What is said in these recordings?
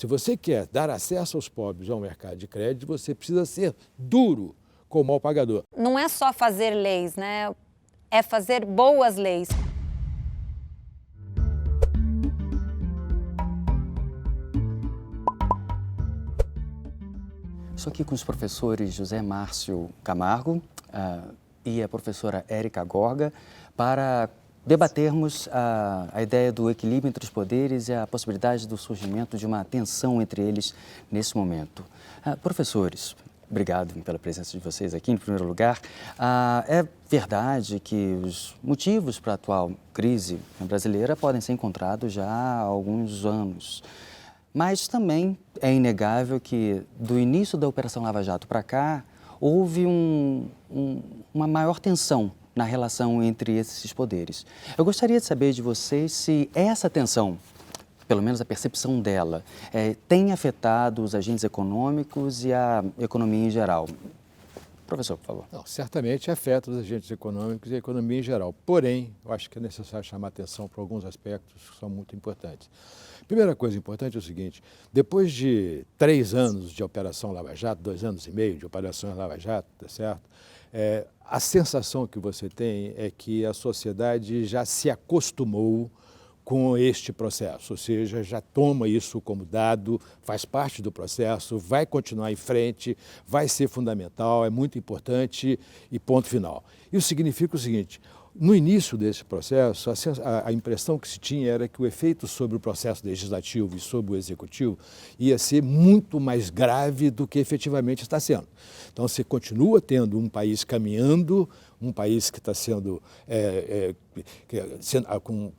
Se você quer dar acesso aos pobres ao mercado de crédito, você precisa ser duro com o mal pagador. Não é só fazer leis, né? É fazer boas leis. Estou aqui com os professores José Márcio Camargo e a professora Érica Gorga para debatermos a ideia do equilíbrio entre os poderes e a possibilidade do surgimento de uma tensão entre eles nesse momento. Professores, obrigado pela presença de vocês aqui, em primeiro lugar. É verdade que os motivos para a atual crise brasileira podem ser encontrados já há alguns anos. Mas também é inegável que, do início da Operação Lava Jato para cá, houve uma maior tensão na relação entre esses poderes. Eu gostaria de saber de vocês se essa tensão, pelo menos a percepção dela, tem afetado os agentes econômicos e a economia em geral. Professor, por favor. Não, certamente afeta os agentes econômicos e a economia em geral. Porém, eu acho que é necessário chamar atenção para alguns aspectos que são muito importantes. Primeira coisa importante é o seguinte: depois de 3 anos de Operação Lava Jato, 2 anos e meio de Operação Lava Jato, tá certo? A sensação que você tem é que a sociedade já se acostumou com este processo, ou seja, já toma isso como dado, faz parte do processo, vai continuar em frente, vai ser fundamental, é muito importante e ponto final. Isso significa o seguinte: no início desse processo, a impressão que se tinha era que o efeito sobre o processo legislativo e sobre o executivo ia ser muito mais grave do que efetivamente está sendo. Então, você continua tendo um país caminhando, um país que está sendo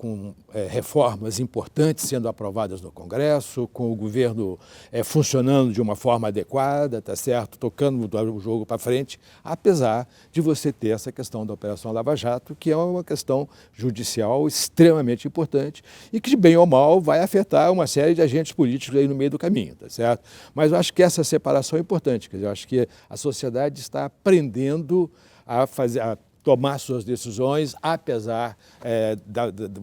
com reformas importantes sendo aprovadas no Congresso, com o governo funcionando de uma forma adequada, tá certo? Tocando o jogo para frente, apesar de você ter essa questão da Operação Lava Jato, que é uma questão judicial extremamente importante e que, de bem ou mal, vai afetar uma série de agentes políticos aí no meio do caminho, tá certo? Mas eu acho que essa separação é importante, quer dizer, eu acho que a sociedade está aprendendo a tomar suas decisões, apesar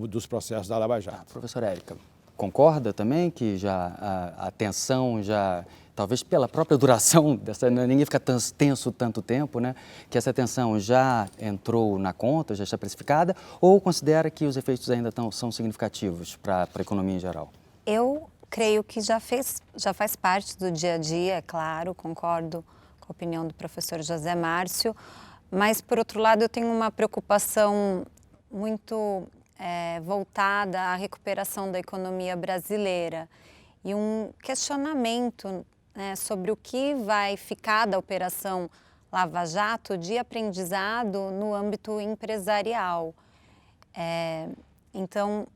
dos processos da Lava Jato. Professora Érica, concorda também que a tensão já, talvez pela própria duração, ninguém fica tenso tanto tempo, né? Que essa tensão já entrou na conta, já está precificada, ou considera que os efeitos ainda são significativos para a economia em geral? Eu creio que já faz parte do dia a dia, é claro, concordo com a opinião do professor José Márcio, mas, por outro lado, eu tenho uma preocupação muito voltada à recuperação da economia brasileira e um questionamento, né, sobre o que vai ficar da Operação Lava Jato de aprendizado no âmbito empresarial. Então,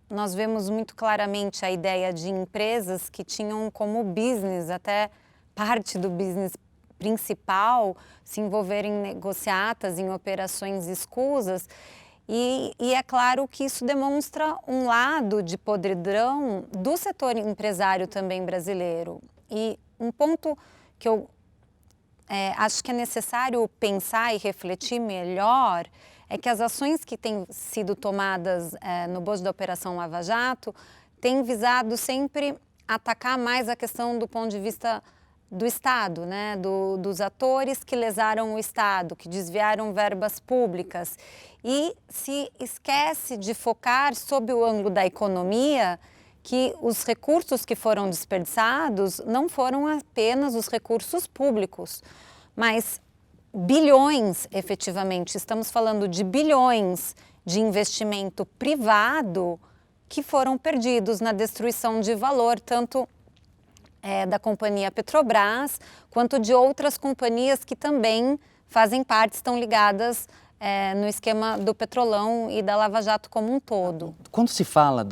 nós vemos muito claramente a ideia de empresas que tinham como business, até parte do business principal, se envolver em negociatas, em operações escusas, e é claro que isso demonstra um lado de podridão do setor empresário também brasileiro. E um ponto que eu acho que é necessário pensar e refletir melhor é que as ações que têm sido tomadas no bojo da Operação Lava Jato têm visado sempre atacar mais a questão do ponto de vista do Estado, né? Dos atores que lesaram o Estado, que desviaram verbas públicas, e se esquece de focar sob o ângulo da economia que os recursos que foram desperdiçados não foram apenas os recursos públicos, mas bilhões, efetivamente, estamos falando de bilhões de investimento privado que foram perdidos na destruição de valor, tanto da companhia Petrobras, quanto de outras companhias que também fazem parte, estão ligadas no esquema do Petrolão e da Lava Jato como um todo. Quando se fala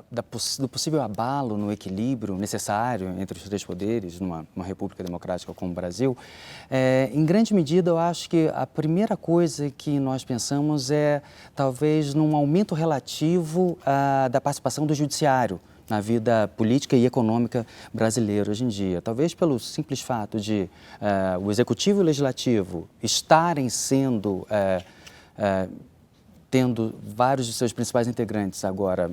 do possível abalo no equilíbrio necessário entre os 3 poderes numa república democrática como o Brasil, em grande medida eu acho que a primeira coisa que nós pensamos é talvez num aumento relativo da participação do judiciário na vida política e econômica brasileira hoje em dia. Talvez pelo simples fato de o Executivo e o Legislativo estarem tendo vários de seus principais integrantes agora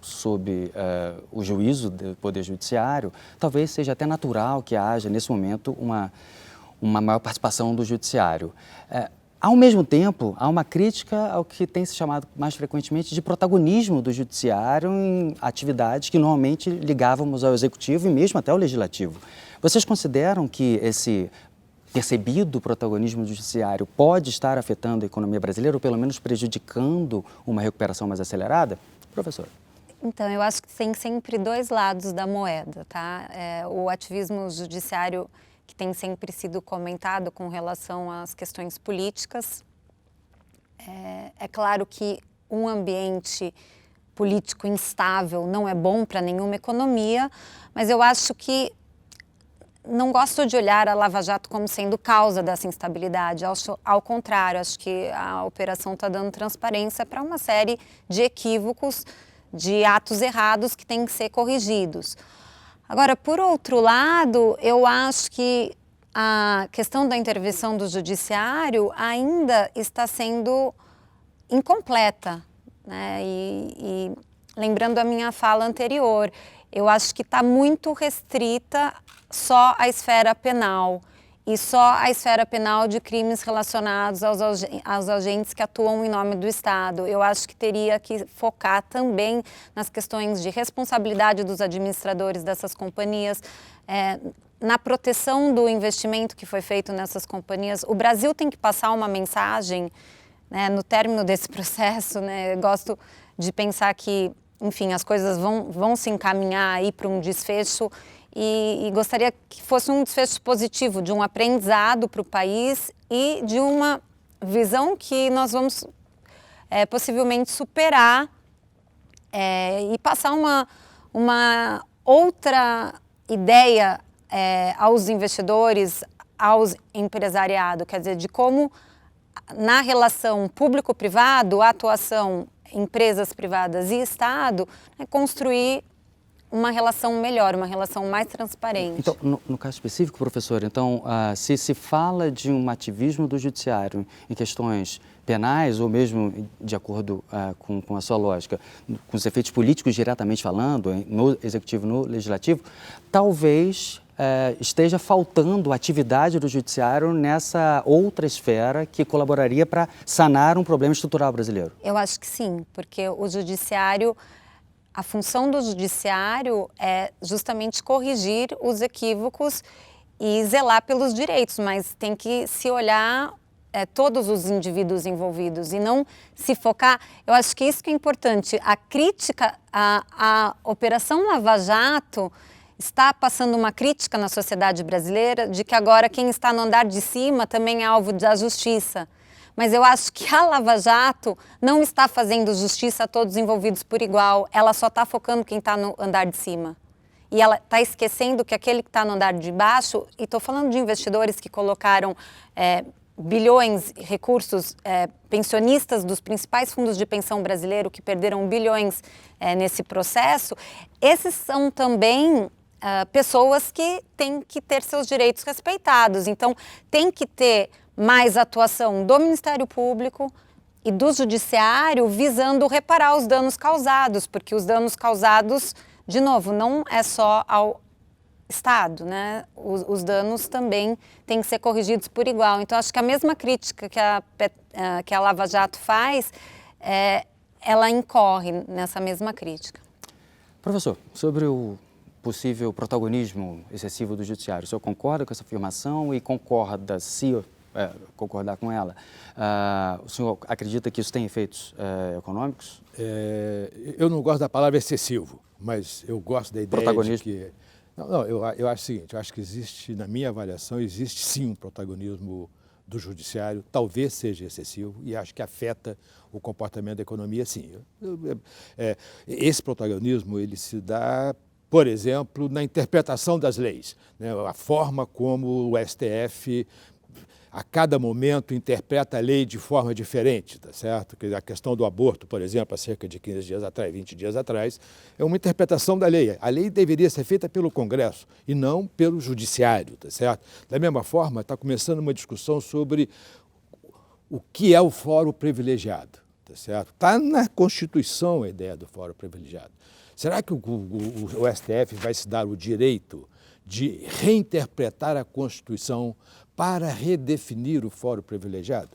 sob o juízo do Poder Judiciário, talvez seja até natural que haja, nesse momento, uma maior participação do Judiciário. Ao mesmo tempo, há uma crítica ao que tem se chamado mais frequentemente de protagonismo do Judiciário em atividades que normalmente ligávamos ao Executivo e mesmo até ao Legislativo. Vocês consideram que esse percebido protagonismo do Judiciário pode estar afetando a economia brasileira ou pelo menos prejudicando uma recuperação mais acelerada? Professora. Então, eu acho que tem sempre dois lados da moeda, tá? O ativismo judiciário que tem sempre sido comentado com relação às questões políticas. É claro que um ambiente político instável não é bom para nenhuma economia, mas eu acho que não gosto de olhar a Lava Jato como sendo causa dessa instabilidade. Ao contrário, acho que a operação está dando transparência para uma série de equívocos, de atos errados que têm que ser corrigidos. Agora, por outro lado, eu acho que a questão da intervenção do Judiciário ainda está sendo incompleta, né? E lembrando a minha fala anterior, eu acho que está muito restrita só à esfera penal e só à esfera penal de crimes relacionados aos agentes que atuam em nome do Estado. Eu acho que teria que focar também nas questões de responsabilidade dos administradores dessas companhias, na proteção do investimento que foi feito nessas companhias. O Brasil tem que passar uma mensagem, né, no término desse processo, né? Eu gosto de pensar que, enfim, as coisas vão se encaminhar aí para um desfecho e gostaria que fosse um desfecho positivo, de um aprendizado para o país e de uma visão que nós vamos possivelmente superar e passar uma outra ideia aos investidores, aos empresariado, quer dizer, de como na relação público-privado, a atuação empresas privadas e Estado, construir uma relação melhor, uma relação mais transparente. Então, no caso específico, professor, então, se fala de um ativismo do Judiciário em questões penais, ou mesmo de acordo com a sua lógica, com os efeitos políticos diretamente falando, no Executivo, no Legislativo, talvez esteja faltando atividade do Judiciário nessa outra esfera que colaboraria para sanar um problema estrutural brasileiro. Eu acho que sim, porque o Judiciário, a função do Judiciário é justamente corrigir os equívocos e zelar pelos direitos, mas tem que se olhar todos os indivíduos envolvidos e não se focar. Eu acho que isso que é importante. A crítica à Operação Lava Jato está passando uma crítica na sociedade brasileira de que agora quem está no andar de cima também é alvo da justiça. Mas eu acho que a Lava Jato não está fazendo justiça a todos envolvidos por igual, ela só está focando quem está no andar de cima. E ela está esquecendo que aquele que está no andar de baixo, e estou falando de investidores que colocaram bilhões, recursos, pensionistas dos principais fundos de pensão brasileiro que perderam bilhões nesse processo, esses são também pessoas que têm que ter seus direitos respeitados. Então, tem que ter mais atuação do Ministério Público e do Judiciário visando reparar os danos causados, porque os danos causados, de novo, não é só ao Estado, né? Os danos também têm que ser corrigidos por igual. Então, acho que a mesma crítica que a Lava Jato faz, ela incorre nessa mesma crítica. Professor, sobre o possível protagonismo excessivo do Judiciário, o senhor concorda com essa afirmação e concorda, se concordar com ela, o senhor acredita que isso tem efeitos econômicos? Eu não gosto da palavra excessivo, mas eu gosto da ideia de que... Não, eu acho o seguinte, eu acho que existe, na minha avaliação, existe sim um protagonismo do Judiciário, talvez seja excessivo, e acho que afeta o comportamento da economia, sim. Esse protagonismo, ele se dá, por exemplo, na interpretação das leis, né? A forma como o STF, a cada momento, interpreta a lei de forma diferente, tá certo? A questão do aborto, por exemplo, há cerca de 15 dias atrás, 20 dias atrás, é uma interpretação da lei. A lei deveria ser feita pelo Congresso e não pelo Judiciário, tá certo? Da mesma forma, está começando uma discussão sobre o que é o fórum privilegiado, tá certo? Está na Constituição a ideia do fórum privilegiado. Será que o STF vai se dar o direito de reinterpretar a Constituição para redefinir o fórum privilegiado?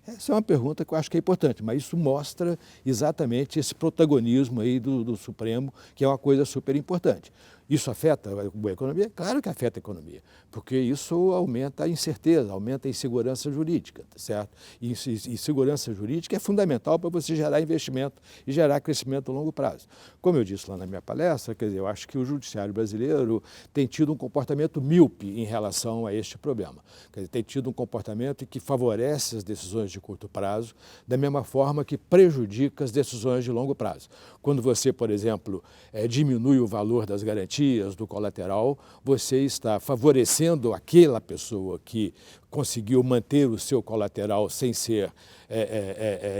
Essa é uma pergunta que eu acho que é importante, mas isso mostra exatamente esse protagonismo aí do Supremo, que é uma coisa super importante. Isso afeta a economia? Claro que afeta a economia, porque isso aumenta a incerteza, aumenta a insegurança jurídica, tá certo? E segurança jurídica é fundamental para você gerar investimento e gerar crescimento a longo prazo. Como eu disse lá na minha palestra, quer dizer, eu acho que o judiciário brasileiro tem tido um comportamento míope em relação a este problema. Quer dizer, tem tido um comportamento que favorece as decisões de curto prazo, da mesma forma que prejudica as decisões de longo prazo. Quando você, por exemplo, diminui o valor das garantias do colateral, você está favorecendo aquela pessoa que conseguiu manter o seu colateral sem ser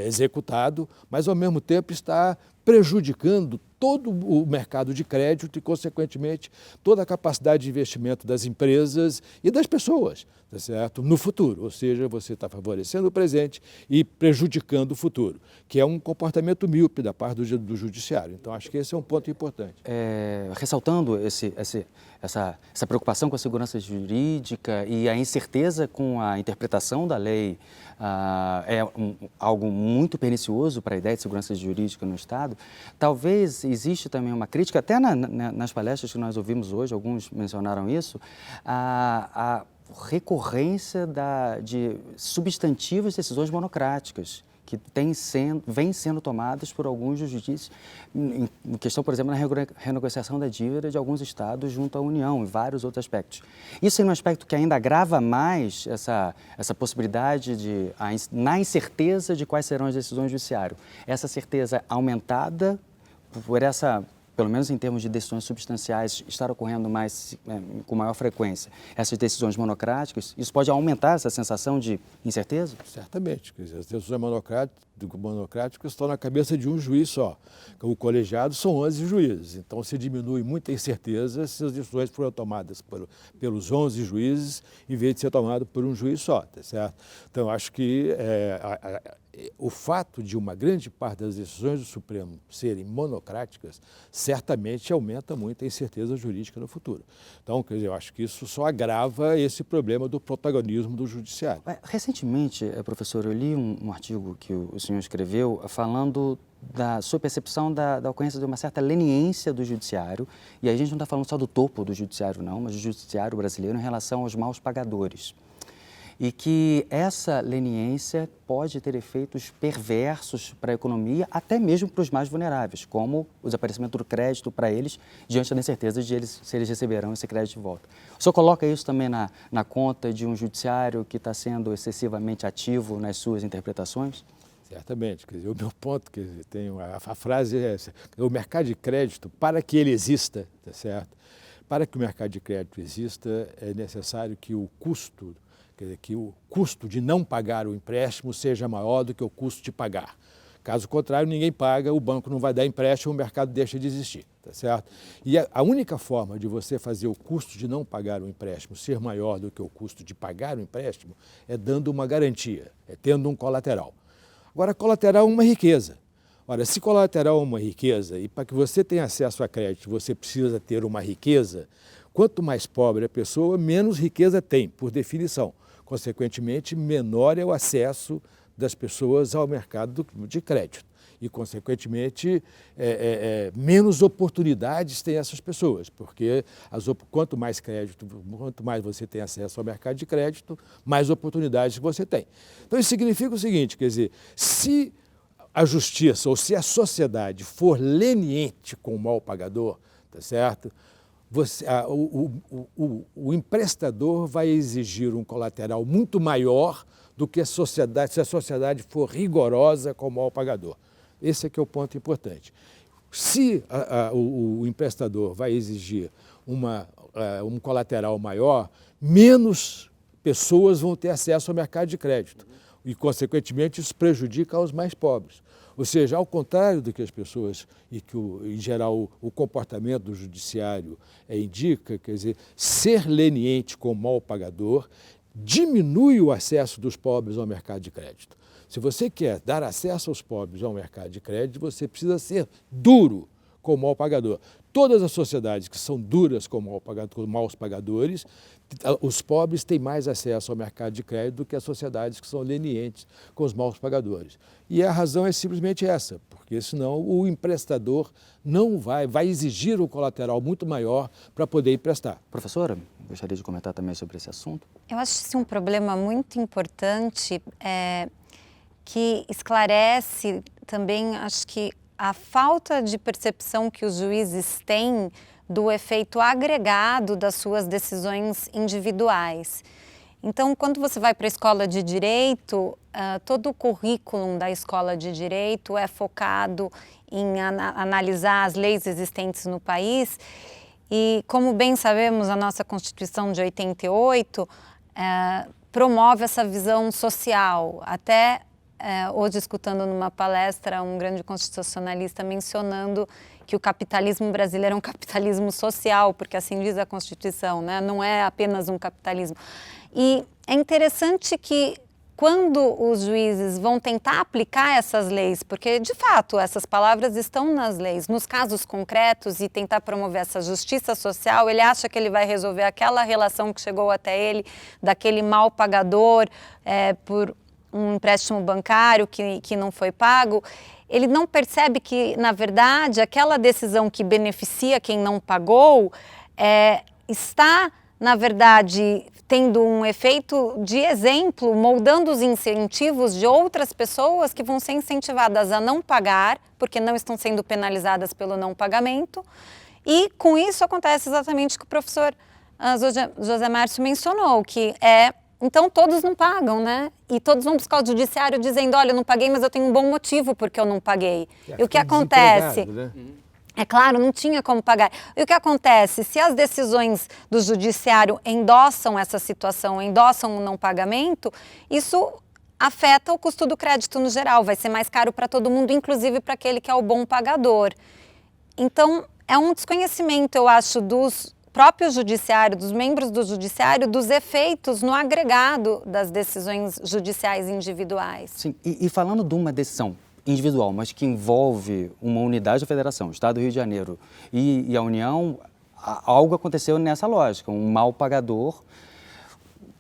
executado, mas ao mesmo tempo está prejudicando todo o mercado de crédito e, consequentemente, toda a capacidade de investimento das empresas e das pessoas, tá certo? No futuro. Ou seja, você está favorecendo o presente e prejudicando o futuro, que é um comportamento míope da parte do judiciário. Então, acho que esse é um ponto importante. Ressaltando essa preocupação com a segurança jurídica e a incerteza com a interpretação da lei, algo muito pernicioso para a ideia de segurança jurídica no Estado, talvez existe também uma crítica, até nas palestras que nós ouvimos hoje, alguns mencionaram isso, a recorrência de substantivas decisões monocráticas que vêm sendo tomadas por alguns juízes, em questão, por exemplo, na renegociação da dívida de alguns estados junto à União e vários outros aspectos. Isso é um aspecto que ainda agrava mais essa possibilidade na incerteza de quais serão as decisões do judiciário. Essa certeza aumentada por pelo menos em termos de decisões substanciais, estar ocorrendo com maior frequência, essas decisões monocráticas, isso pode aumentar essa sensação de incerteza? Certamente. Quer dizer, as decisões monocráticas estão na cabeça de um juiz só. O colegiado são 11 juízes, então se diminui muita incerteza se as decisões foram tomadas pelos 11 juízes, em vez de ser tomado por um juiz só, tá certo? Então, acho que o fato de uma grande parte das decisões do Supremo serem monocráticas certamente aumenta muito a incerteza jurídica no futuro. Então, quer dizer, eu acho que isso só agrava esse problema do protagonismo do judiciário. Recentemente, professor, eu li um artigo que o senhor escreveu falando da sua percepção da ocorrência de uma certa leniência do judiciário, e aí a gente não está falando só do topo do judiciário não, mas do judiciário brasileiro em relação aos maus pagadores. E que essa leniência pode ter efeitos perversos para a economia, até mesmo para os mais vulneráveis, como o desaparecimento do crédito para eles, diante da incerteza de se eles receberão esse crédito de volta. O senhor coloca isso também na conta de um judiciário que está sendo excessivamente ativo nas suas interpretações? Certamente. Quer dizer, o meu ponto, quer dizer, a frase é essa: o mercado de crédito, para que ele exista, tá certo? Para que o mercado de crédito exista, é necessário que o custo, quer dizer, que o custo de não pagar o empréstimo seja maior do que o custo de pagar. Caso contrário, ninguém paga, o banco não vai dar empréstimo, o mercado deixa de existir, tá certo? E a única forma de você fazer o custo de não pagar o empréstimo ser maior do que o custo de pagar o empréstimo é dando uma garantia, é tendo um colateral. Agora, colateral é uma riqueza. Ora, se colateral é uma riqueza e para que você tenha acesso a crédito você precisa ter uma riqueza, quanto mais pobre a pessoa, menos riqueza tem, por definição. Consequentemente, menor é o acesso das pessoas ao mercado de crédito. E, consequentemente, menos oportunidades têm essas pessoas, porque quanto mais crédito, quanto mais você tem acesso ao mercado de crédito, mais oportunidades você tem. Então, isso significa o seguinte, quer dizer, se a justiça ou se a sociedade for leniente com o mal pagador, tá certo? O emprestador vai exigir um colateral muito maior do que se a sociedade for rigorosa com o mal pagador. Esse é que é o ponto importante. Se o emprestador vai exigir um colateral maior, menos pessoas vão ter acesso ao mercado de crédito e, consequentemente, isso prejudica os mais pobres. Ou seja, ao contrário do que as pessoas, e que, em geral, o comportamento do judiciário indica, quer dizer, ser leniente com o mal pagador diminui o acesso dos pobres ao mercado de crédito. Se você quer dar acesso aos pobres ao mercado de crédito, você precisa ser duro com o mal pagador. Todas as sociedades que são duras com maus pagadores, os pobres têm mais acesso ao mercado de crédito do que as sociedades que são lenientes com os maus pagadores. E a razão é simplesmente essa, porque senão o emprestador não vai exigir um colateral muito maior para poder emprestar. Professora, gostaria de comentar também sobre esse assunto? Eu acho esse um problema muito importante, que esclarece também, acho que, a falta de percepção que os juízes têm do efeito agregado das suas decisões individuais. Então, quando você vai para a escola de direito, todo o currículo da escola de direito é focado em analisar as leis existentes no país e, como bem sabemos, a nossa Constituição de 88 promove essa visão social. Até hoje, escutando numa palestra um grande constitucionalista mencionando que o capitalismo brasileiro é um capitalismo social, porque assim diz a Constituição, né? Não é apenas um capitalismo. E é interessante que quando os juízes vão tentar aplicar essas leis, porque de fato essas palavras estão nas leis, nos casos concretos e tentar promover essa justiça social, ele acha que ele vai resolver aquela relação que chegou até ele, daquele mal pagador por um empréstimo bancário que não foi pago, ele não percebe que, na verdade, aquela decisão que beneficia quem não pagou está, na verdade, tendo um efeito de exemplo, moldando os incentivos de outras pessoas que vão ser incentivadas a não pagar, porque não estão sendo penalizadas pelo não pagamento. E, com isso, acontece exatamente o que o professor José Márcio mencionou, que então todos não pagam, né? E todos vão buscar o judiciário dizendo, olha, eu não paguei, mas eu tenho um bom motivo porque eu não paguei. E o que acontece? Né? É claro, não tinha como pagar. E o que acontece? Se as decisões do judiciário endossam essa situação, endossam o não pagamento, isso afeta o custo do crédito no geral. Vai ser mais caro para todo mundo, inclusive para aquele que é o bom pagador. Então, é um desconhecimento, eu acho, dos próprio judiciário, dos membros do judiciário, dos efeitos no agregado das decisões judiciais individuais. Sim, e falando de uma decisão individual, mas que envolve uma unidade da federação, o Estado do Rio de Janeiro e a União, algo aconteceu nessa lógica, um mal pagador,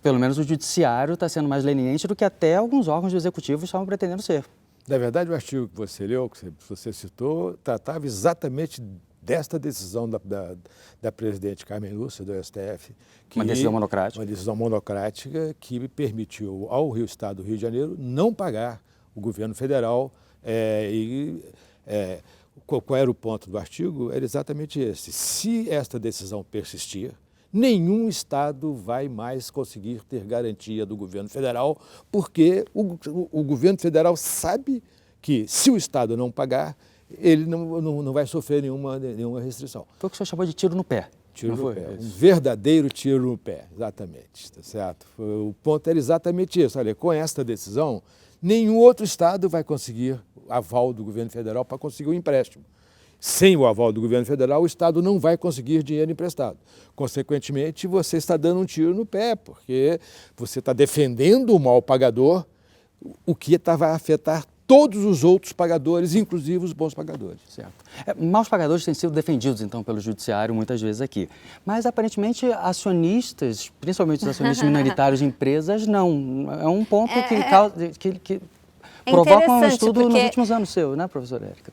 pelo menos o judiciário está sendo mais leniente do que até alguns órgãos do executivo estavam pretendendo ser. Na verdade, o artigo que você leu, que você citou, tratava exatamente desta decisão da presidente Carmen Lúcia, do STF. Uma decisão monocrática. Uma decisão monocrática que permitiu ao Estado do Rio de Janeiro não pagar o governo federal. Qual era o ponto do artigo? Era exatamente esse. Se esta decisão persistir, nenhum Estado vai mais conseguir ter garantia do governo federal, porque o governo federal sabe que, se o Estado não pagar, ele não vai sofrer nenhuma restrição. Foi o que o senhor chamou de tiro no pé. Tiro no pé. Um verdadeiro tiro no pé, exatamente. Tá certo? O ponto era exatamente isso. Olha, com esta decisão, nenhum outro Estado vai conseguir aval do governo federal para conseguir um empréstimo. Sem o aval do governo federal, o Estado não vai conseguir dinheiro emprestado. Consequentemente, você está dando um tiro no pé, porque você está defendendo o mal pagador, o que vai afetar todos os outros pagadores, inclusive os bons pagadores. Certo. Maus pagadores têm sido defendidos, então, pelo judiciário muitas vezes aqui. Mas, aparentemente, acionistas, principalmente os acionistas minoritários de empresas, não. É um ponto que provoca um estudo nos últimos anos seu, né, professora Érica?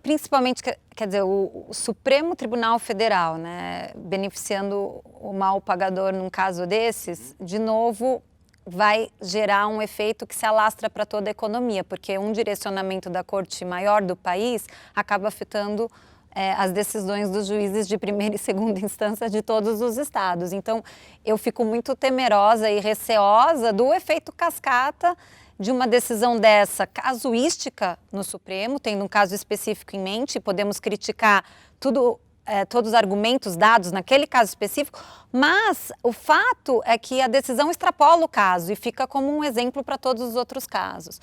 Principalmente, quer dizer, o Supremo Tribunal Federal, né, beneficiando o mal pagador num caso desses, de novo, vai gerar um efeito que se alastra para toda a economia, porque um direcionamento da Corte Maior do país acaba afetando as decisões dos juízes de primeira e segunda instância de todos os estados. Então, eu fico muito temerosa e receosa do efeito cascata de uma decisão dessa casuística no Supremo, tendo um caso específico em mente, podemos criticar todos os argumentos dados naquele caso específico, mas o fato é que a decisão extrapola o caso e fica como um exemplo para todos os outros casos.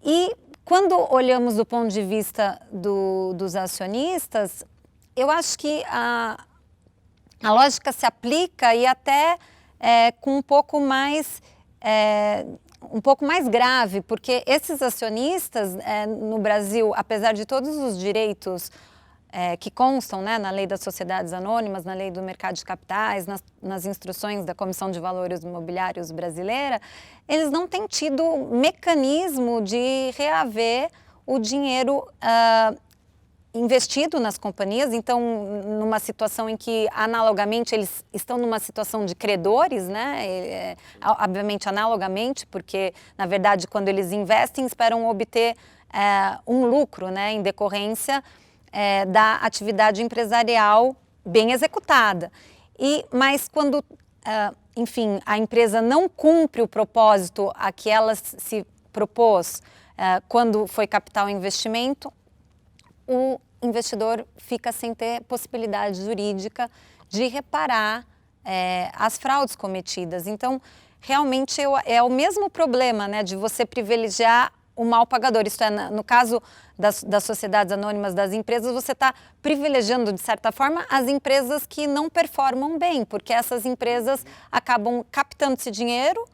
E quando olhamos do ponto de vista dos acionistas, eu acho que a lógica se aplica e até com um pouco mais grave, porque esses acionistas no Brasil, apesar de todos os direitos que constam, né, na lei das sociedades anônimas, na lei do mercado de capitais, nas instruções da Comissão de Valores Imobiliários brasileira, eles não têm tido mecanismo de reaver o dinheiro investido nas companhias. Então, numa situação em que, analogamente, eles estão numa situação de credores, né? Obviamente, analogamente, porque, na verdade, quando eles investem, esperam obter um lucro, né, em decorrência da atividade empresarial bem executada. Mas quando, enfim, a empresa não cumpre o propósito a que ela se propôs quando foi captar o investimento, o investidor fica sem ter possibilidade jurídica de reparar as fraudes cometidas. Então, realmente é o mesmo problema, né, de você privilegiar o mal pagador. Isto é, no caso das sociedades anônimas das empresas, você está privilegiando, de certa forma, as empresas que não performam bem, porque essas empresas acabam captando esse dinheiro,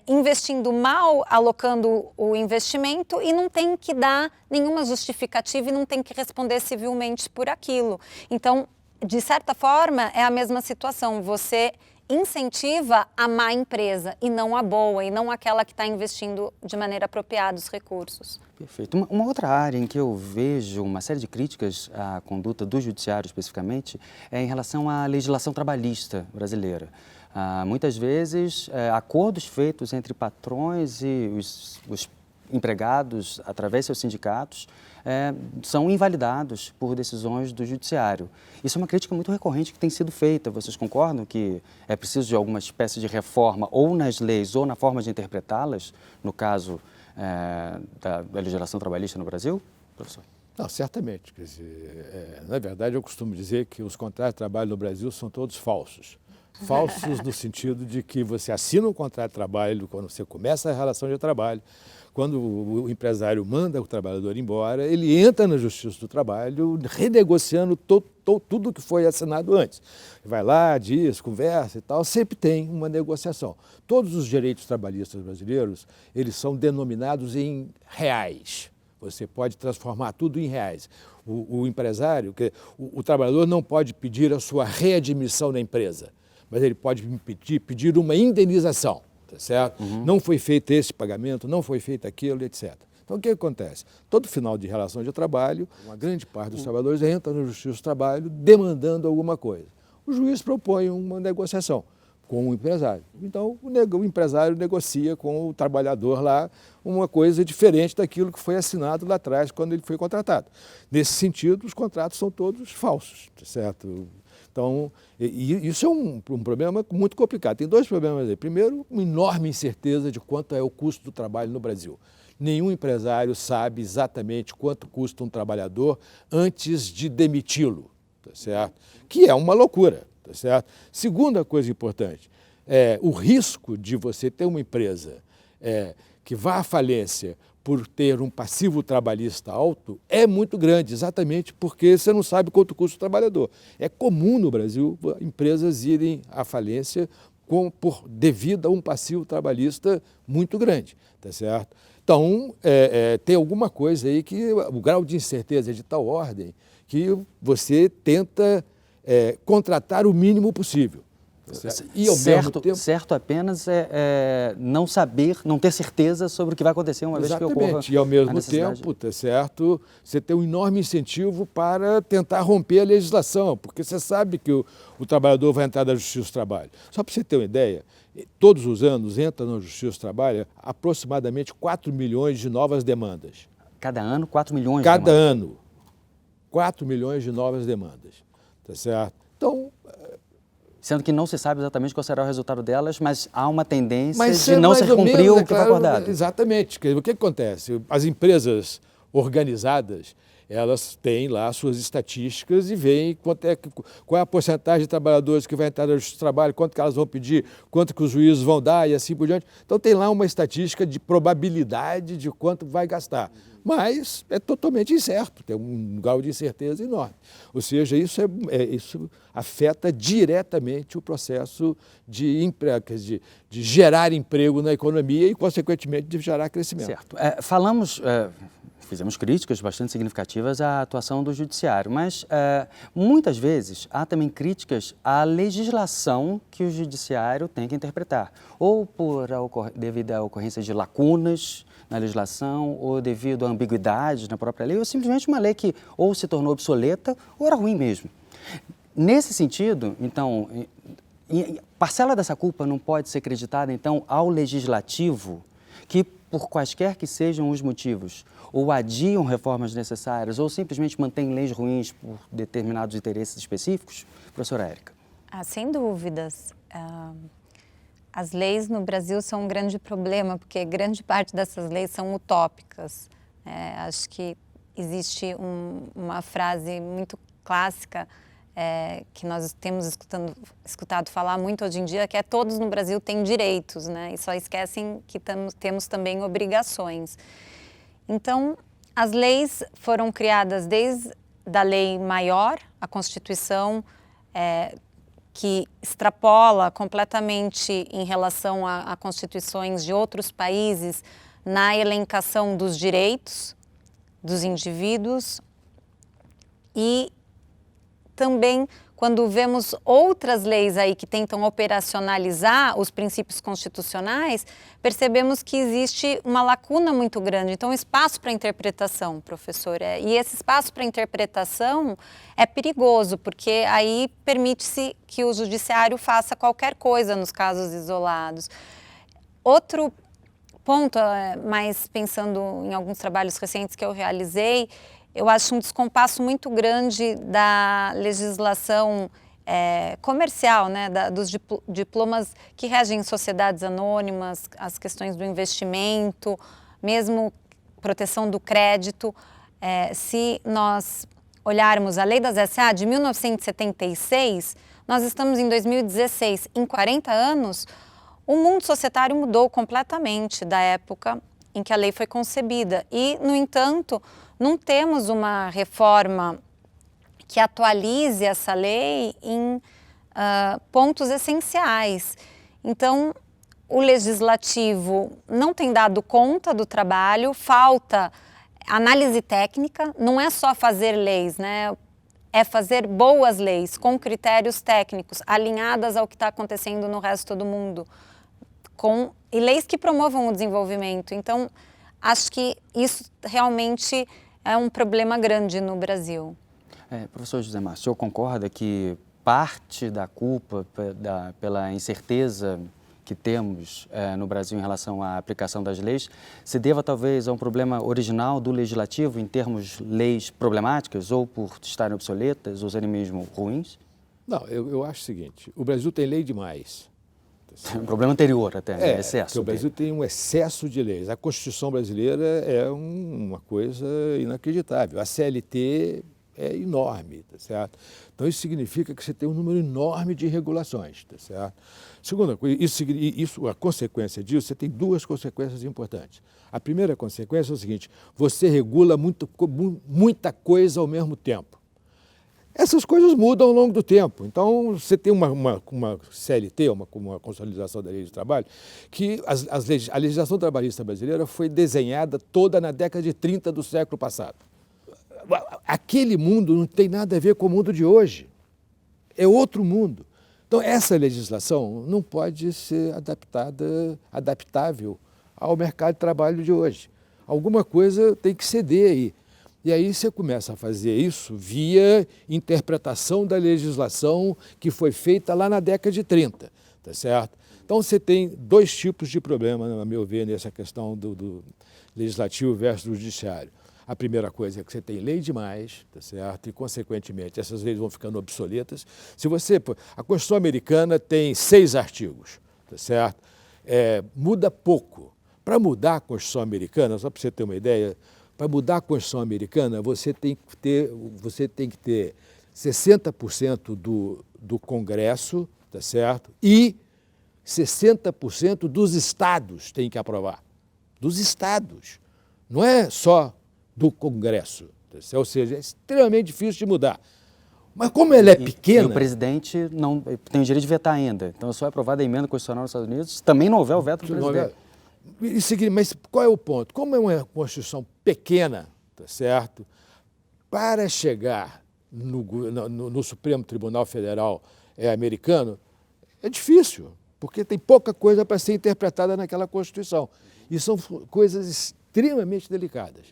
investindo mal, alocando o investimento e não tem que dar nenhuma justificativa e não tem que responder civilmente por aquilo. Então, de certa forma, é a mesma situação. Você incentiva a má empresa e não a boa, e não aquela que está investindo de maneira apropriada os recursos. Perfeito. Uma outra área em que eu vejo uma série de críticas à conduta do judiciário especificamente é em relação à legislação trabalhista brasileira. Muitas vezes, acordos feitos entre patrões e os empregados, através de seus sindicatos, são invalidados por decisões do judiciário. Isso é uma crítica muito recorrente que tem sido feita. Vocês concordam que é preciso de alguma espécie de reforma ou nas leis ou na forma de interpretá-las, no caso da legislação trabalhista no Brasil, professor? Não, certamente. Quer dizer, na verdade, eu costumo dizer que os contratos de trabalho no Brasil são todos falsos. Falsos no sentido de que você assina um contrato de trabalho quando você começa a relação de trabalho. Quando o empresário manda o trabalhador embora, ele entra na Justiça do Trabalho renegociando tudo que foi assinado antes. Vai lá, diz, conversa e tal, sempre tem uma negociação. Todos os direitos trabalhistas brasileiros, eles são denominados em reais. Você pode transformar tudo em reais. O empresário, o trabalhador não pode pedir a sua readmissão na empresa, mas ele pode pedir uma indenização, tá certo? Uhum. Não foi feito esse pagamento, não foi feito aquilo, etc. Então, o que acontece? Todo final de relação de trabalho, uma grande parte dos trabalhadores entra no Justiça do Trabalho demandando alguma coisa. O juiz propõe uma negociação com o empresário. Então, o empresário negocia com o trabalhador lá uma coisa diferente daquilo que foi assinado lá atrás, quando ele foi contratado. Nesse sentido, os contratos são todos falsos, tá certo? Então, isso é um problema muito complicado. Tem dois problemas aí. Primeiro, uma enorme incerteza de quanto é o custo do trabalho no Brasil. Nenhum empresário sabe exatamente quanto custa um trabalhador antes de demiti-lo, tá certo? Que é uma loucura, tá certo? Segunda coisa importante, o risco de você ter uma empresa que vá à falência por ter um passivo trabalhista alto é muito grande, exatamente porque você não sabe quanto custa o trabalhador. É comum no Brasil empresas irem à falência devido a um passivo trabalhista muito grande, tá certo? Então, tem alguma coisa aí que o grau de incerteza é de tal ordem que você tenta contratar o mínimo possível. E ao mesmo tempo... Certo apenas não saber, não ter certeza sobre o que vai acontecer uma vez que ocorra. Exatamente, e ao mesmo tempo, tá certo, você tem um enorme incentivo para tentar romper a legislação, porque você sabe que o trabalhador vai entrar na Justiça do Trabalho. Só para você ter uma ideia, todos os anos entra na Justiça do Trabalho aproximadamente 4 milhões de novas demandas. Cada ano, 4 milhões? Cada ano, 4 milhões de novas demandas, tá certo? Então... Sendo que não se sabe exatamente qual será o resultado delas, mas há uma tendência de não se cumprir o que foi acordado. Exatamente. O que acontece? As empresas organizadas, elas têm lá suas estatísticas e veem qual é a porcentagem de trabalhadores que vai entrar no Justiça do Trabalho, quanto que elas vão pedir, quanto que os juízes vão dar e assim por diante. Então tem lá uma estatística de probabilidade de quanto vai gastar. Mas é totalmente incerto, tem um grau de incerteza enorme. Ou seja, isso afeta diretamente o processo de gerar emprego na economia e, consequentemente, de gerar crescimento. Certo. fizemos críticas bastante significativas à atuação do judiciário, mas muitas vezes há também críticas à legislação que o judiciário tem que interpretar, ou devido à ocorrência de lacunas na legislação, ou devido a ambiguidades na própria lei, ou simplesmente uma lei que ou se tornou obsoleta ou era ruim mesmo. Nesse sentido, então, parcela dessa culpa não pode ser creditada, então, ao legislativo, que, por quaisquer que sejam os motivos, ou adiam reformas necessárias, ou simplesmente mantêm leis ruins por determinados interesses específicos? Professora Érica. Sem dúvidas. As leis no Brasil são um grande problema, porque grande parte dessas leis são utópicas. Acho que existe uma frase muito clássica que nós temos escutado falar muito hoje em dia, que é todos no Brasil têm direitos, né? E só esquecem que temos também obrigações. Então, as leis foram criadas desde a lei maior, a Constituição, que extrapola completamente em relação a constituições de outros países na elencação dos direitos dos indivíduos, e também quando vemos outras leis aí que tentam operacionalizar os princípios constitucionais, percebemos que existe uma lacuna muito grande. Então, espaço para interpretação, professor. E esse espaço para interpretação é perigoso, porque aí permite-se que o judiciário faça qualquer coisa nos casos isolados. Outro ponto, mais pensando em alguns trabalhos recentes que eu realizei, eu acho um descompasso muito grande da legislação comercial, né, dos diplomas que regem sociedades anônimas, as questões do investimento, mesmo proteção do crédito. Se nós olharmos a Lei das SA de 1976, nós estamos em 2016. Em 40 anos, o mundo societário mudou completamente da época em que a lei foi concebida. E, no entanto, não temos uma reforma que atualize essa lei em pontos essenciais. Então, o legislativo não tem dado conta do trabalho, falta análise técnica, não é só fazer leis, né? É fazer boas leis com critérios técnicos, alinhadas ao que está acontecendo no resto do mundo, e leis que promovam o desenvolvimento. Então, acho que isso realmente é um problema grande no Brasil. Professor José Márcio, o senhor concorda que parte da culpa pela incerteza que temos no Brasil em relação à aplicação das leis se deva talvez a um problema original do legislativo em termos de leis problemáticas ou por estarem obsoletas ou serem mesmo ruins? Não, eu acho o seguinte, o Brasil tem lei demais. Um problema anterior até, excesso. O Brasil tem um excesso de leis. A Constituição brasileira é uma coisa inacreditável. A CLT é enorme, tá certo? Então, isso significa que você tem um número enorme de regulações, tá certo? Segunda coisa, a consequência disso, você tem duas consequências importantes. A primeira consequência é o seguinte, você regula muita coisa ao mesmo tempo. Essas coisas mudam ao longo do tempo. Então, você tem uma CLT, uma consolidação da lei de trabalho, que a legislação trabalhista brasileira foi desenhada toda na década de 30 do século passado. Aquele mundo não tem nada a ver com o mundo de hoje. É outro mundo. Então, essa legislação não pode ser adaptável ao mercado de trabalho de hoje. Alguma coisa tem que ceder aí. E aí você começa a fazer isso via interpretação da legislação que foi feita lá na década de 30, tá certo? Então você tem dois tipos de problema, a meu ver, nessa questão do legislativo versus do judiciário. A primeira coisa é que você tem lei demais, tá certo? E, consequentemente, essas leis vão ficando obsoletas. A Constituição americana tem 6 artigos, tá certo? Muda pouco. Para mudar a Constituição americana, só para você ter uma ideia, para mudar a Constituição americana, você tem que ter 60% do Congresso, tá certo? E 60% dos estados têm que aprovar. Dos estados. Não é só do Congresso. Ou seja, é extremamente difícil de mudar. Mas como ela é pequena... E o presidente não tem o direito de vetar ainda. Então, se for aprovada a emenda constitucional nos Estados Unidos, também não houver o veto do presidente. Mas qual é o ponto? Como é uma Constituição pequena, tá certo? Para chegar no Supremo Tribunal Federal americano, é difícil, porque tem pouca coisa para ser interpretada naquela Constituição. E são coisas extremamente delicadas,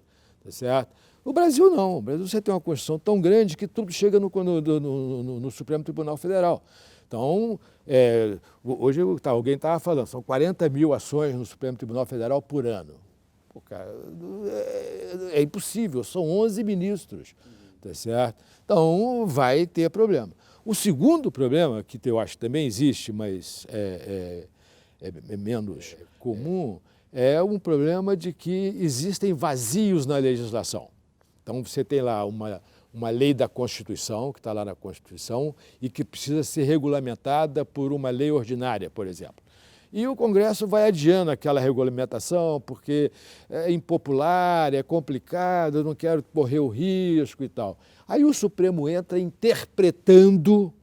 tá certo? No Brasil, não. No Brasil, você tem uma Constituição tão grande que tudo chega no Supremo Tribunal Federal. Então, hoje alguém estava falando, são 40 mil ações no Supremo Tribunal Federal por ano. Pô, cara, é impossível, são 11 ministros, tá certo? Então, vai ter problema. O segundo problema, que eu acho que também existe, mas é menos comum, é um problema de que existem vazios na legislação. Então, você tem lá uma lei da Constituição, que está lá na Constituição, e que precisa ser regulamentada por uma lei ordinária, por exemplo. E o Congresso vai adiando aquela regulamentação, porque é impopular, é complicado, eu não quero correr o risco e tal. Aí o Supremo entra interpretando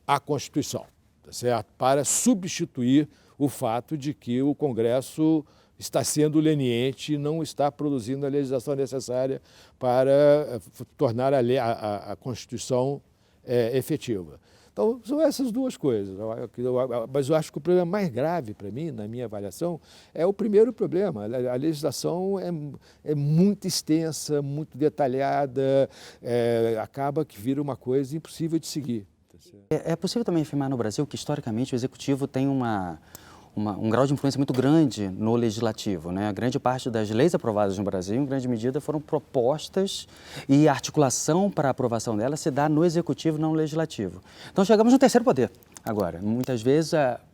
a Constituição, tá certo? Para substituir o fato de que o Congresso está sendo leniente e não está produzindo a legislação necessária para tornar a Constituição efetiva. Então, são essas duas coisas. Mas eu acho que o problema mais grave para mim, na minha avaliação, é o primeiro problema. A legislação é muito extensa, muito detalhada, acaba que vira uma coisa impossível de seguir. É possível também afirmar no Brasil que, historicamente, o Executivo tem um grau de influência muito grande no legislativo, né? A grande parte das leis aprovadas no Brasil, em grande medida, foram propostas e a articulação para a aprovação delas se dá no executivo, não no legislativo. Então chegamos no terceiro poder agora. Muitas vezes,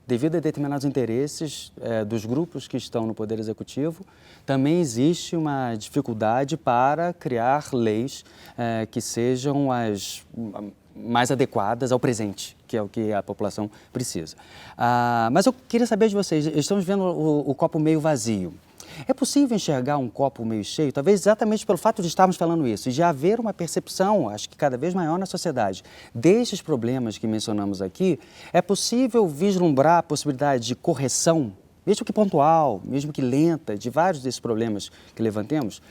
devido a determinados interesses dos grupos que estão no poder executivo, também existe uma dificuldade para criar leis que sejam as mais adequadas ao presente, que é o que a população precisa. Mas eu queria saber de vocês, estamos vendo o copo meio vazio. É possível enxergar um copo meio cheio, talvez exatamente pelo fato de estarmos falando isso, e de haver uma percepção, acho que cada vez maior na sociedade, destes problemas que mencionamos aqui, é possível vislumbrar a possibilidade de correção, mesmo que pontual, mesmo que lenta, de vários desses problemas que levantemos?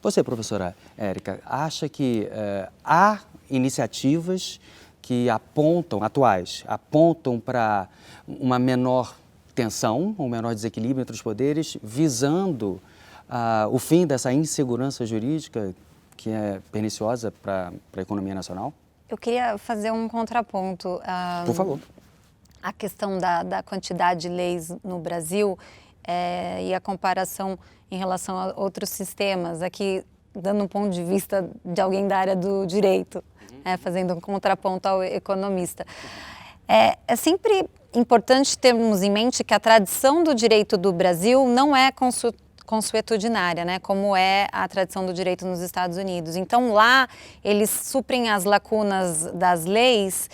Você, professora Érica, acha que há iniciativas que apontam para uma menor tensão, um menor desequilíbrio entre os poderes, visando o fim dessa insegurança jurídica que é perniciosa para a economia nacional? Eu queria fazer um contraponto. Por favor. A questão da quantidade de leis no Brasil e a comparação em relação a outros sistemas, aqui dando um ponto de vista de alguém da área do direito, fazendo um contraponto ao economista. É sempre importante termos em mente que a tradição do direito do Brasil não é consuetudinária, né, como é a tradição do direito nos Estados Unidos. Então, lá, eles suprem as lacunas das leis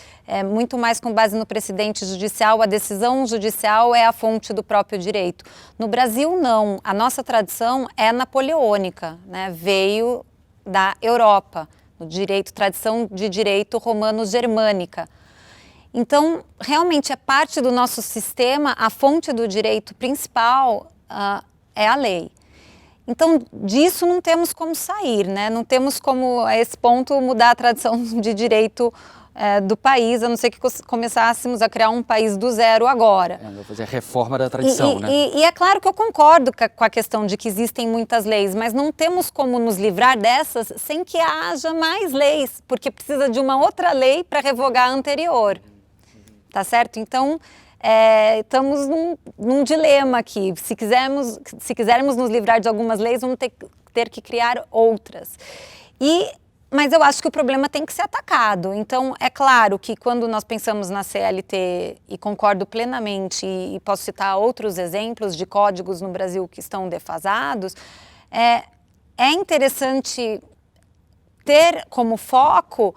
muito mais com base no precedente judicial. A decisão judicial é a fonte do próprio direito. No Brasil, não. A nossa tradição é napoleônica, né, veio da Europa, no direito, tradição de direito romano-germânica. Então, realmente, é parte do nosso sistema, a fonte do direito principal é a lei. Então, disso não temos como sair, né? Não temos como, a esse ponto, mudar a tradição de direito do país, a não ser que começássemos a criar um país do zero agora. Vou fazer a reforma da tradição, né? E é claro que eu concordo com a questão de que existem muitas leis, mas não temos como nos livrar dessas sem que haja mais leis, porque precisa de uma outra lei para revogar a anterior. Tá certo? Então, estamos num dilema aqui. Se quisermos nos livrar de algumas leis, vamos ter que criar outras. Mas eu acho que o problema tem que ser atacado. Então, é claro que quando nós pensamos na CLT, e concordo plenamente, e posso citar outros exemplos de códigos no Brasil que estão defasados, é interessante ter como foco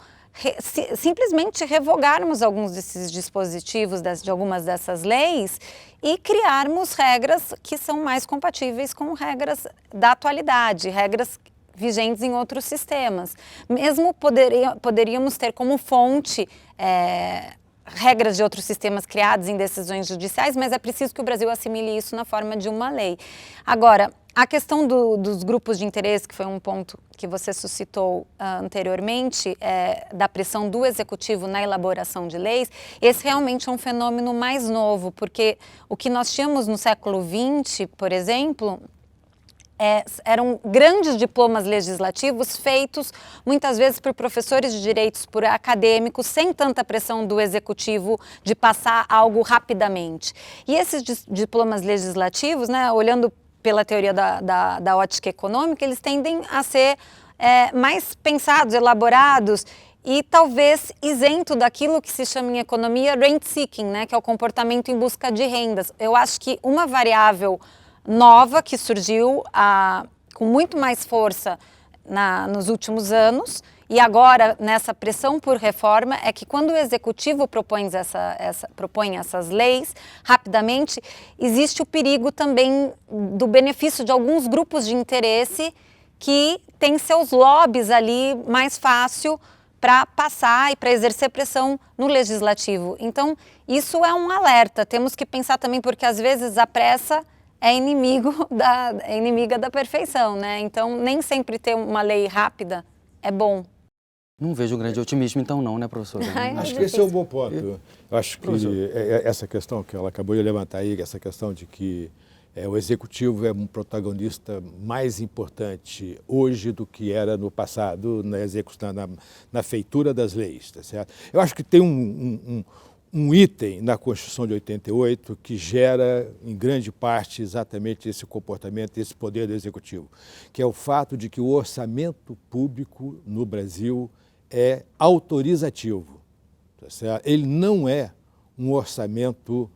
simplesmente revogarmos alguns desses dispositivos de algumas dessas leis e criarmos regras que são mais compatíveis com regras da atualidade, regras vigentes em outros sistemas. Mesmo poderíamos ter como fonte regras de outros sistemas criados em decisões judiciais, mas é preciso que o Brasil assimile isso na forma de uma lei. Agora, A questão dos grupos de interesse, que foi um ponto que você suscitou anteriormente, da pressão do executivo na elaboração de leis, esse realmente é um fenômeno mais novo, porque o que nós tínhamos no século XX, por exemplo, eram grandes diplomas legislativos feitos muitas vezes por professores de direitos, por acadêmicos, sem tanta pressão do executivo de passar algo rapidamente. E esses diplomas legislativos, né, olhando pela teoria da ótica econômica, eles tendem a ser mais pensados, elaborados e talvez isento daquilo que se chama em economia rent seeking, né, que é o comportamento em busca de rendas. Eu acho que uma variável nova que surgiu com muito mais força nos últimos anos e agora nessa pressão por reforma é que quando o executivo propõe essas leis rapidamente, existe o perigo também do benefício de alguns grupos de interesse que têm seus lobbies ali mais fácil para passar e para exercer pressão no legislativo. Então, isso é um alerta. Temos que pensar também, porque às vezes a pressa é inimiga da perfeição, né? Então, nem sempre ter uma lei rápida é bom. Não vejo um grande otimismo, então, não, né, professora? Acho que esse é um bom ponto. Eu acho que essa questão que ela acabou de levantar aí, essa questão de que o executivo é um protagonista mais importante hoje do que era no passado, na feitura das leis, tá certo? Eu acho que tem um item na Constituição de 88 que gera, em grande parte, exatamente esse comportamento, esse poder do Executivo, que é o fato de que o orçamento público no Brasil é autorizativo. Tá certo? Ele não é um orçamento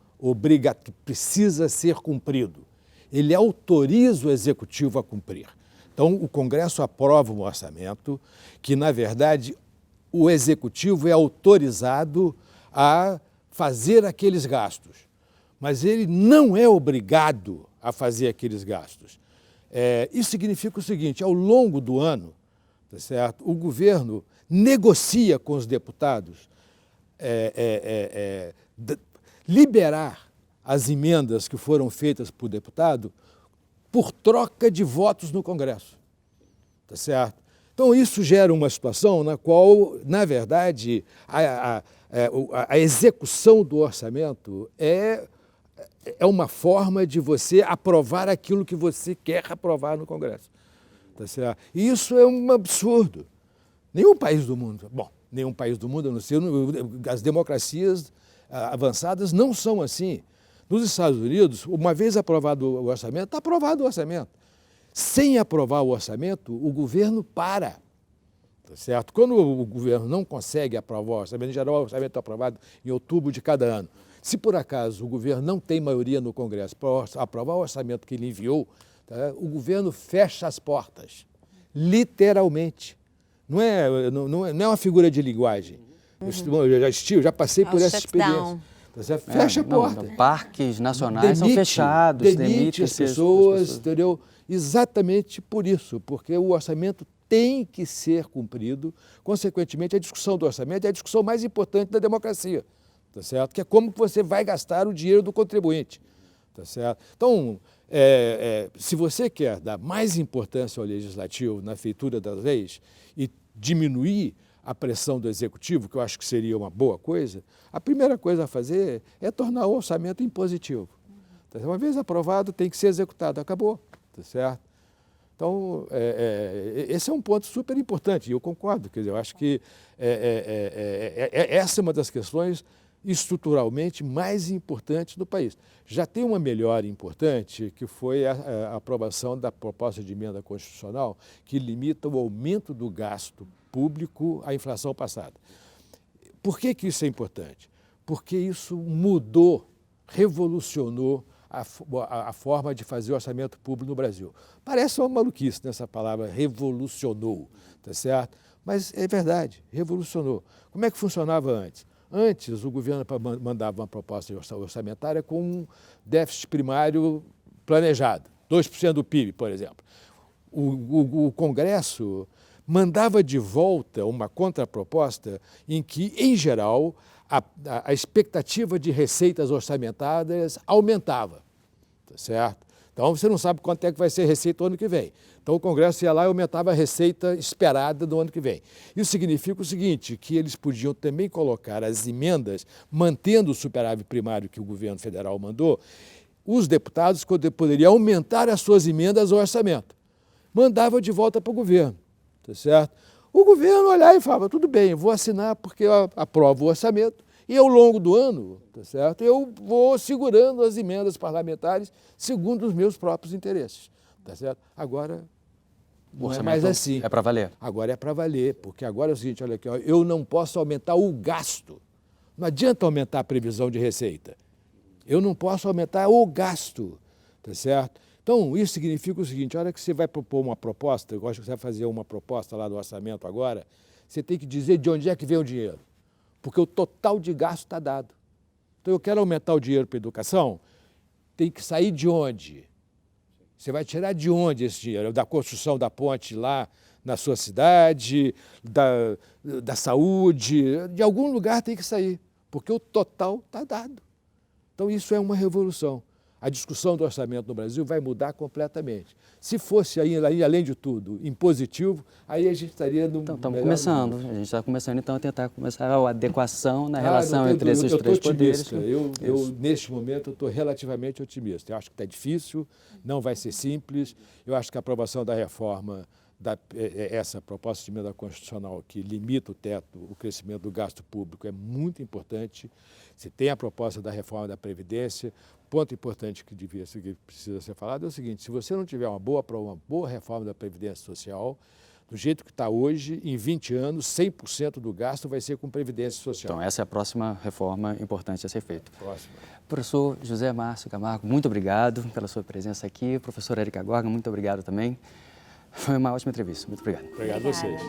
que precisa ser cumprido. Ele autoriza o Executivo a cumprir. Então, o Congresso aprova um orçamento que, na verdade, o Executivo é autorizado a fazer aqueles gastos, mas ele não é obrigado a fazer aqueles gastos. Isso significa o seguinte: ao longo do ano, tá certo, o governo negocia com os deputados liberar as emendas que foram feitas por deputado por troca de votos no Congresso, tá certo? Então, isso gera uma situação na qual, na verdade, a execução do orçamento é uma forma de você aprovar aquilo que você quer aprovar no Congresso. Tá certo? E isso é um absurdo. Nenhum país do mundo, nenhum país do mundo, as democracias avançadas não são assim. Nos Estados Unidos, uma vez aprovado o orçamento, está aprovado o orçamento. Sem aprovar o orçamento, o governo para. Tá certo? Quando o governo não consegue aprovar o orçamento, em geral o orçamento é aprovado em outubro de cada ano. Se por acaso o governo não tem maioria no Congresso para aprovar o orçamento que ele enviou, tá, o governo fecha as portas, literalmente. Não é uma figura de linguagem. Eu já passei por essa experiência. Tá certo? Fecha a porta. Parques nacionais são fechados, demite as pessoas, entendeu? Exatamente por isso, porque o orçamento tem que ser cumprido. Consequentemente, a discussão do orçamento é a discussão mais importante da democracia, tá certo? Que é como você vai gastar o dinheiro do contribuinte, tá certo? Então, se você quer dar mais importância ao legislativo na feitura das leis e diminuir a pressão do executivo, que eu acho que seria uma boa coisa, a primeira coisa a fazer é tornar o orçamento impositivo. Uma vez aprovado, tem que ser executado, acabou, tá certo? Então, esse é um ponto super importante, e eu concordo, quer dizer, eu acho que essa é uma das questões estruturalmente mais importantes do país. Já tem uma melhora importante, que foi a aprovação da proposta de emenda constitucional, que limita o aumento do gasto público à inflação passada. Por que isso é importante? Porque isso mudou, revolucionou a forma de fazer orçamento público no Brasil. Parece uma maluquice nessa palavra, revolucionou, tá certo? Mas é verdade, revolucionou. Como é que funcionava antes? Antes, o governo mandava uma proposta orçamentária com um déficit primário planejado, 2% do PIB, por exemplo. O Congresso mandava de volta uma contraproposta em que, em geral, a expectativa de receitas orçamentárias aumentava, tá certo? Então, você não sabe quanto é que vai ser a receita o ano que vem. Então, o Congresso ia lá e aumentava a receita esperada do ano que vem. Isso significa o seguinte, que eles podiam também colocar as emendas, mantendo o superávit primário que o governo federal mandou, os deputados poderiam aumentar as suas emendas ao orçamento. Mandava de volta para o governo, tá certo? O governo olhava e falava, tudo bem, eu vou assinar porque eu aprovo o orçamento e ao longo do ano, tá certo? Eu vou segurando as emendas parlamentares segundo os meus próprios interesses, tá certo? Agora não é mais assim. É para valer. Agora é para valer, porque agora é o seguinte, olha aqui, ó, eu não posso aumentar o gasto. Não adianta aumentar a previsão de receita. Eu não posso aumentar o gasto, tá certo? Então, isso significa o seguinte, a hora que você vai propor uma proposta, eu acho que você vai fazer uma proposta lá do orçamento agora, você tem que dizer de onde é que vem o dinheiro, porque o total de gasto está dado. Então, eu quero aumentar o dinheiro para a educação, tem que sair de onde? Você vai tirar de onde esse dinheiro? Da construção da ponte lá na sua cidade, da saúde, de algum lugar tem que sair, porque o total está dado. Então, isso é uma revolução. A discussão do orçamento no Brasil vai mudar completamente. Se fosse, aí, além de tudo, impositivo, aí a gente estaria no Então, estamos começando. A gente está começando, então, a tentar começar a adequação na relação entre esses três poderes. Eu, neste momento, estou relativamente otimista. Eu acho que está difícil, não vai ser simples. Eu acho que a aprovação da reforma, essa proposta de emenda constitucional que limita o teto, o crescimento do gasto público, é muito importante. Você tem a proposta da reforma da Previdência. Ponto importante que precisa ser falado é o seguinte, se você não tiver uma boa reforma da Previdência Social, do jeito que está hoje, em 20 anos, 100% do gasto vai ser com Previdência Social. Então, essa é a próxima reforma importante a ser feita. Próxima. Professor José Márcio Camargo, muito obrigado pela sua presença aqui. Professora Érica Gorga, muito obrigado também. Foi uma ótima entrevista. Muito obrigado. Obrigado a vocês.